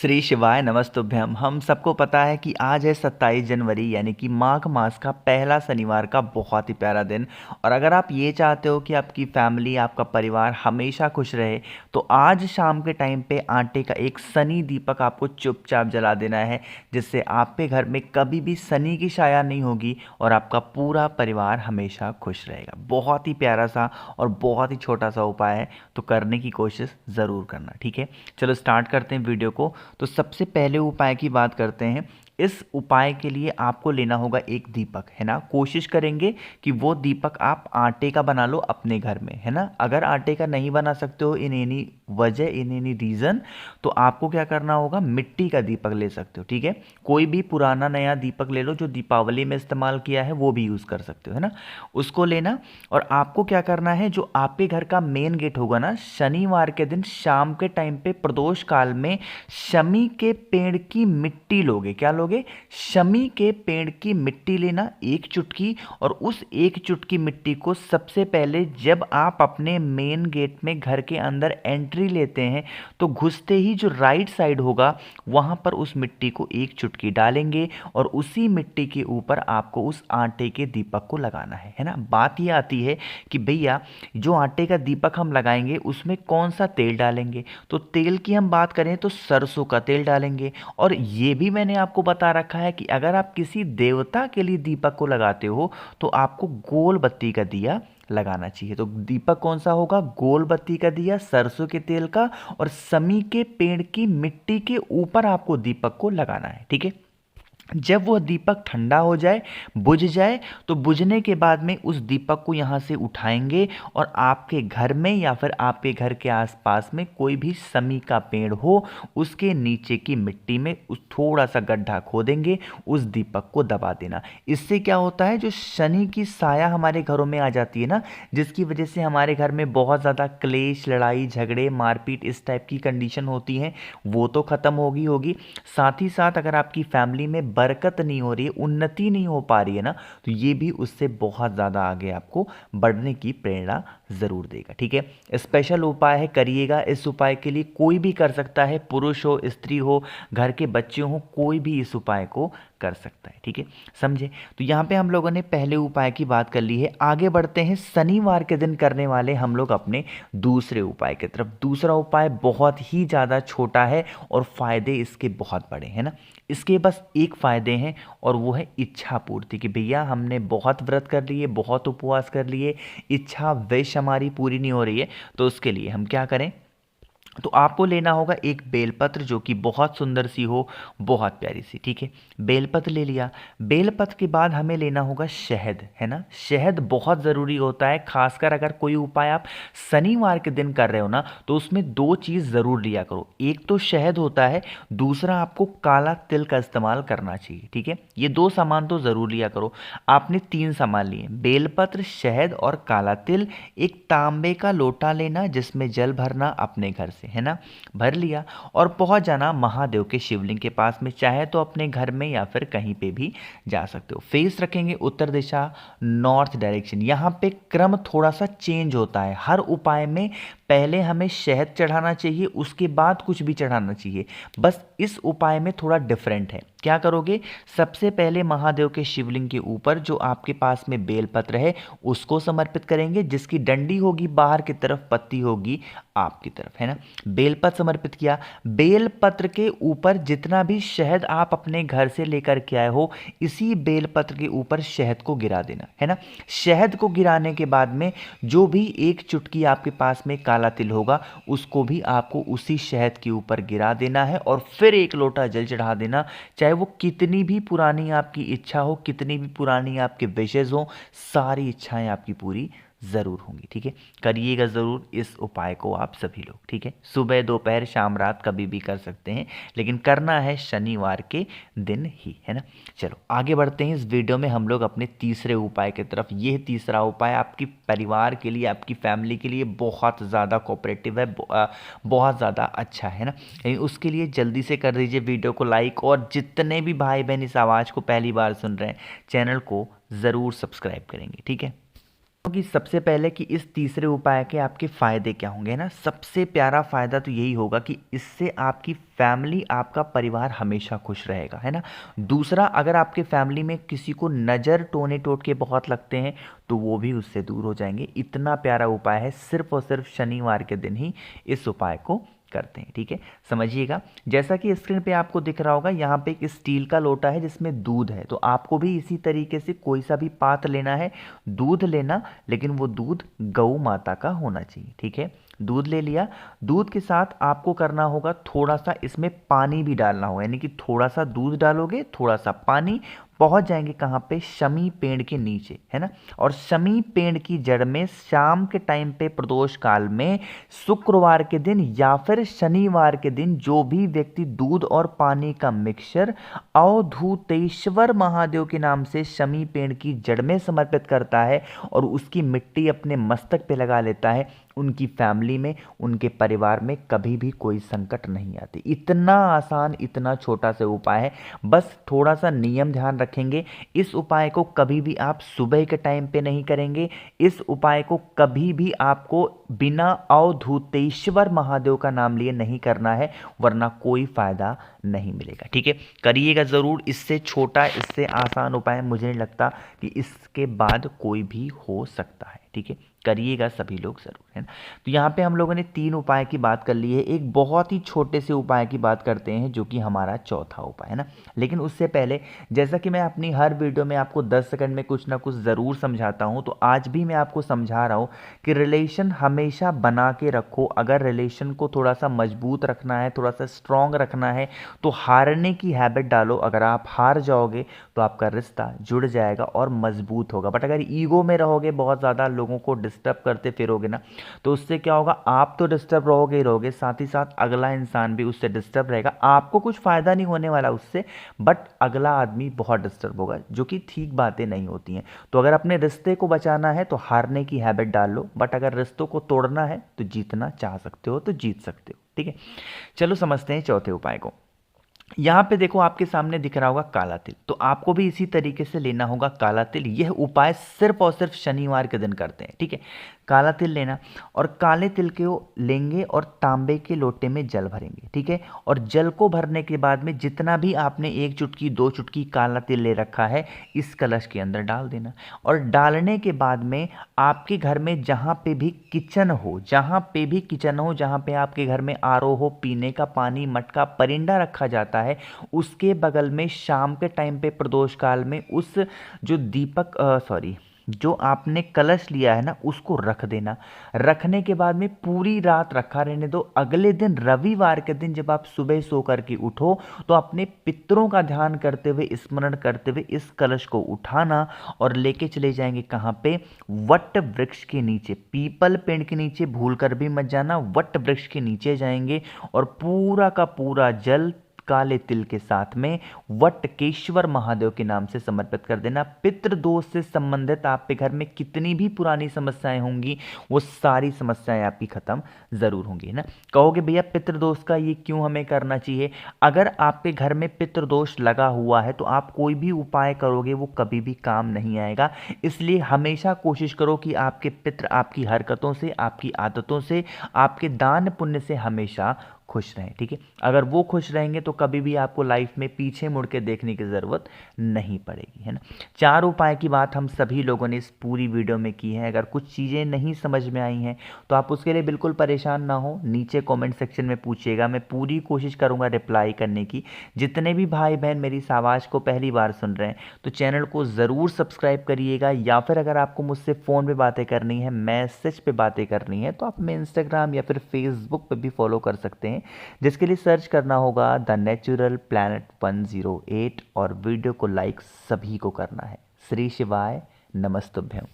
श्री शिवाय नमस्तुभ्यम। हम सबको पता है कि आज है 27 जनवरी यानी कि माघ मास का पहला शनिवार का बहुत ही प्यारा दिन। और अगर आप ये चाहते हो कि आपकी फैमिली आपका परिवार हमेशा खुश रहे तो आज शाम के टाइम पे आटे का एक शनि दीपक आपको चुपचाप जला देना है, जिससे आपके घर में कभी भी शनि की छाया नहीं होगी और आपका पूरा परिवार हमेशा खुश रहेगा। बहुत ही प्यारा सा और बहुत ही छोटा सा उपाय है, तो करने की कोशिश ज़रूर करना। ठीक है, चलो स्टार्ट करते हैं वीडियो को। तो सबसे पहले उपाय की बात करते हैं। इस उपाय के लिए आपको लेना होगा एक दीपक, है ना। कोशिश करेंगे कि वो दीपक आप आटे का बना लो अपने घर में, है ना। अगर आटे का नहीं बना सकते हो इन एनी वजह, इन एनी रीज़न, तो आपको क्या करना होगा, मिट्टी का दीपक ले सकते हो। ठीक है, कोई भी पुराना नया दीपक ले लो जो दीपावली में इस्तेमाल किया है, वो भी यूज़ कर सकते हो, है ना। उसको लेना और आपको क्या करना है, जो आपके घर का मेन गेट होगा ना, शनिवार के दिन शाम के टाइम पे प्रदोष काल में शमी के पेड़ की मिट्टी लोगे। क्या लोगे? शमी के पेड़ की मिट्टी लेना, एक चुटकी। और उस एक चुटकी मिट्टी को सबसे पहले जब आप अपने मेन गेट में घर के अंदर एंट्री लेते हैं तो घुसते ही जो राइट साइड होगा वहां पर उस मिट्टी को एक चुटकी डालेंगे और उसी मिट्टी के ऊपर आपको उस आटे के दीपक को लगाना है ना। बात ये आती है कि भैया जो आटे का दीपक हम लगाएंगे उसमें कौन सा तेल डालेंगे। तो तेल की हम बात करें तो सरसों का तेल डालेंगे। और ये भी मैंने आपको बता रखा है कि अगर आप किसी देवता के लिए दीपक को लगाते हो तो आपको गोल बत्ती का दिया लगाना चाहिए। तो दीपक कौन सा होगा? गोल बत्ती का दिया, सरसों के तेल का, और समी के पेड़ की मिट्टी के ऊपर आपको दीपक को लगाना है। ठीक है, जब वह दीपक ठंडा हो जाए, बुझ जाए, तो बुझने के बाद में उस दीपक को यहाँ से उठाएंगे और आपके घर में या फिर आपके घर के आसपास में कोई भी समी का पेड़ हो उसके नीचे की मिट्टी में उस थोड़ा सा गड्ढा खोदेंगे, उस दीपक को दबा देना। इससे क्या होता है, जो शनि की साया हमारे घरों में आ जाती है ना, जिसकी वजह से हमारे घर में बहुत ज़्यादा क्लेश, लड़ाई झगड़े, मारपीट, इस टाइप की कंडीशन होती है, वो तो ख़त्म होगी। साथ ही साथ अगर आपकी फैमिली में बरकत नहीं हो रही है, उन्नति नहीं हो पा रही है ना, तो ये भी उससे बहुत ज़्यादा आगे आपको बढ़ने की प्रेरणा ज़रूर देगा। ठीक है, स्पेशल उपाय है, करिएगा। इस उपाय के लिए कोई भी कर सकता है, पुरुष हो, स्त्री हो, घर के बच्चे हो, कोई भी इस उपाय को कर सकता है। ठीक है, समझे। तो यहाँ पे हम लोगों ने पहले उपाय की बात कर ली है। आगे बढ़ते हैं शनिवार के दिन करने वाले हम लोग अपने दूसरे उपाय की तरफ। दूसरा उपाय बहुत ही ज़्यादा छोटा है और फायदे इसके बहुत बड़े हैं ना। इसके बस एक फ़ायदे हैं और वो है इच्छा पूर्ति, कि भैया हमने बहुत व्रत कर लिए, बहुत उपवास कर लिए, इच्छा विश हमारी पूरी नहीं हो रही है, तो उसके लिए हम क्या करें। तो आपको लेना होगा एक बेलपत्र जो कि बहुत सुंदर सी हो, बहुत प्यारी सी। ठीक है, बेलपत्र ले लिया। बेलपत्र के बाद हमें लेना होगा शहद, है ना। शहद बहुत ज़रूरी होता है, खासकर अगर कोई उपाय आप शनिवार के दिन कर रहे हो ना, तो उसमें दो चीज़ ज़रूर लिया करो। एक तो शहद होता है, दूसरा आपको काला तिल का इस्तेमाल करना चाहिए। ठीक है, ये दो सामान तो ज़रूर लिया करो। आपने तीन सामान लिए, बेलपत्र, शहद और काला तिल। एक तांबे का लोटा लेना जिसमें जल भरना अपने घर से, है ना। भर लिया और पहुंच जाना महादेव के शिवलिंग के पास में, चाहे तो अपने घर में या फिर कहीं पे भी जा सकते हो। फेस रखेंगे उत्तर दिशा, नॉर्थ डायरेक्शन। यहाँ पे क्रम थोड़ा सा चेंज होता है हर उपाय में। पहले हमें शहद चढ़ाना चाहिए, उसके बाद कुछ भी चढ़ाना चाहिए। बस इस उपाय में थोड़ा डिफरेंट है। क्या करोगे, सबसे पहले महादेव के शिवलिंग के ऊपर जो आपके पास में बेलपत्र है उसको समर्पित करेंगे, जिसकी डंडी होगी बाहर की तरफ, पत्ती होगी आपकी तरफ, है ना। बेलपत्र समर्पित किया। बेलपत्र के ऊपर जितना भी शहद आप अपने घर से लेकर के आए हो, इसी बेलपत्र के ऊपर शहद को गिरा देना, है ना। शहद को गिराने के बाद में जो भी एक चुटकी आपके पास में काला तिल होगा उसको भी आपको उसी शहद के ऊपर गिरा देना है और फिर एक लोटा जल चढ़ा देना। चाहे वो कितनी भी पुरानी आपकी इच्छा हो, कितनी भी पुरानी आपके विशेष हो, सारी इच्छाएं आपकी पूरी ज़रूर होंगी। ठीक है, करिएगा ज़रूर इस उपाय को आप सभी लोग। ठीक है, सुबह, दोपहर, शाम, रात कभी भी कर सकते हैं, लेकिन करना है शनिवार के दिन ही, है ना। चलो आगे बढ़ते हैं। इस वीडियो में हम लोग अपने तीसरे उपाय की तरफ। ये तीसरा उपाय आपकी परिवार के लिए, आपकी फैमिली के लिए बहुत ज़्यादा कोऑपरेटिव है, बहुत ज़्यादा अच्छा है ना। लेकिन उसके लिए जल्दी से कर दीजिए वीडियो को लाइक, और जितने भी भाई बहन इस आवाज़ को पहली बार सुन रहे हैं चैनल को ज़रूर सब्सक्राइब करेंगे। ठीक है, कि सबसे पहले कि इस तीसरे उपाय के आपके फ़ायदे क्या होंगे ना। सबसे प्यारा फ़ायदा तो यही होगा कि इससे आपकी फैमिली, आपका परिवार हमेशा खुश रहेगा, है ना। दूसरा, अगर आपके फैमिली में किसी को नज़र टोने टोटके बहुत लगते हैं तो वो भी उससे दूर हो जाएंगे। इतना प्यारा उपाय है, सिर्फ और सिर्फ शनिवार के दिन ही इस उपाय को करते हैं, ठीक है। समझिएगा, जैसा कि स्क्रीन पे आपको दिख रहा होगा, यहाँ पे एक स्टील का लोटा है जिसमें दूध है। तो आपको भी इसी तरीके से कोई सा भी पात्र लेना है, दूध लेना, लेकिन वो दूध गौ माता का होना चाहिए, ठीक है। दूध ले लिया, दूध के साथ आपको करना होगा थोड़ा सा इसमें पानी भी डालना होगा, यानी कि थोड़ा सा दूध डालोगे, थोड़ा सा पानी, पहुंच जाएंगे कहाँ पे, शमी पेड़ के नीचे, है ना। और शमी पेड़ की जड़ में शाम के टाइम पे प्रदोष काल में शुक्रवार के दिन या फिर शनिवार के दिन जो भी व्यक्ति दूध और पानी का मिक्सचर अवधूतेश्वर महादेव के नाम से शमी पेड़ की जड़ में समर्पित करता है और उसकी मिट्टी अपने मस्तक पे लगा लेता है, उनकी फैमिली में, उनके परिवार में कभी भी कोई संकट नहीं आती। इतना आसान, इतना छोटा सा उपाय है। बस थोड़ा सा नियम ध्यान रखेंगे, इस उपाय को कभी भी आप सुबह के टाइम पे नहीं करेंगे। इस उपाय को कभी भी आपको बिना अवधूतेश्वर महादेव का नाम लिए नहीं करना है, वरना कोई फायदा नहीं मिलेगा, ठीक है। करिएगा ज़रूर, इससे छोटा, इससे आसान उपाय मुझे नहीं लगता कि इसके बाद कोई भी हो सकता है, ठीक है। करिएगा सभी लोग ज़रूर, है ना। तो यहाँ पे हम लोगों ने 3 उपाय की बात कर ली है, एक बहुत ही छोटे से उपाय की बात करते हैं जो कि हमारा चौथा उपाय है ना। लेकिन उससे पहले, जैसा कि मैं अपनी हर वीडियो में आपको 10 सेकंड में कुछ ना कुछ ज़रूर समझाता हूँ, तो आज भी मैं आपको समझा रहा हूँ कि रिलेशन हमेशा बना के रखो। अगर रिलेशन को थोड़ा सा मजबूत रखना है, थोड़ा सा स्ट्रांग रखना है, तो हारने की हैबिट डालो। अगर आप हार जाओगे तो आपका रिश्ता जुड़ जाएगा और मजबूत होगा। बट अगर ईगो में रहोगे, बहुत ज़्यादा लोगों को डिस्टर्ब करते फिरोगे ना, तो उससे क्या होगा, आप तो डिस्टर्ब रहोगे ही रहोगे, साथ ही साथ अगला इंसान भी उससे डिस्टर्ब रहेगा। आपको कुछ फायदा नहीं होने वाला उससे, बट अगला आदमी बहुत डिस्टर्ब होगा, जो कि ठीक बातें नहीं होती हैं। तो अगर अपने रिश्ते को बचाना है तो हारने की हैबिट डाल लो, बट अगर रिश्तों को तोड़ना है तो जीतना चाह सकते हो तो जीत सकते हो, ठीक है। चलो समझते हैं चौथे उपाय को। यहाँ पे देखो, आपके सामने दिख रहा होगा काला तिल, तो आपको भी इसी तरीके से लेना होगा काला तिल। यह उपाय सिर्फ और सिर्फ शनिवार के दिन करते हैं, ठीक है। काला तिल लेना और काले तिल को लेंगे और तांबे के लोटे में जल भरेंगे, ठीक है। और जल को भरने के बाद में जितना भी आपने 1 चुटकी 2 चुटकी काला तिल ले रखा है, इस कलश के अंदर डाल देना। और डालने के बाद में आपके घर में जहाँ पे भी किचन हो, जहाँ पे भी किचन हो, जहाँ पे आपके घर में आरओ हो, पीने का पानी, मटका, परिंदा रखा जाता है, उसके बगल में शाम के टाइम पे प्रदोष काल में उस जो दीपक जो आपने कलश लिया है ना, उसको रख देना। रखने के बाद में पूरी रात रखा रहने दो। अगले दिन रविवार के दिन जब आप सुबह सो करके उठो, तो अपने पितरों का ध्यान करते हुए, स्मरण करते हुए इस कलश को उठाना और लेके चले जाएंगे कहाँ पे, वट वृक्ष के नीचे, पीपल पेड़ के नीचे भूल कर भी मत जाना, वट वृक्ष के नीचे जाएंगे और पूरा का पूरा जल काले तिल के साथ में वटकेश्वर महादेव के नाम से समर्पित कर देना। पितृदोष से संबंधित आपके घर में कितनी भी पुरानी समस्याएं होंगी, वो सारी समस्याएं आपकी खत्म जरूर होंगी, है ना। कहोगे भैया पितृदोष का ये क्यों हमें करना चाहिए? अगर आपके घर में पितृदोष लगा हुआ है तो आप कोई भी उपाय करोगे वो कभी भी काम नहीं आएगा। इसलिए हमेशा कोशिश करो कि आपके पितृ आपकी हरकतों से, आपकी आदतों से, आपके दान पुण्य से हमेशा खुश रहें, ठीक है। अगर वो खुश रहेंगे तो कभी भी आपको लाइफ में पीछे मुड़ के देखने की ज़रूरत नहीं पड़ेगी, है ना। 4 उपाय की बात हम सभी लोगों ने इस पूरी वीडियो में की है। अगर कुछ चीज़ें नहीं समझ में आई हैं तो आप उसके लिए बिल्कुल परेशान ना हो, नीचे कमेंट सेक्शन में पूछिएगा, मैं पूरी कोशिश करूँगा रिप्लाई करने की। जितने भी भाई बहन मेरी इस आवाज़ को पहली बार सुन रहे हैं तो चैनल को ज़रूर सब्सक्राइब करिएगा, या फिर अगर आपको मुझसे फ़ोन पे बातें करनी है, मैसेज पे बातें करनी है, तो आप हमें इंस्टाग्राम या फिर फेसबुक पे भी फॉलो कर सकते हैं, जिसके लिए सर्च करना होगा द नेचुरल प्लैनेट 108 और वीडियो को लाइक सभी को करना है। श्री शिवाय, नमस्तुभ्यम।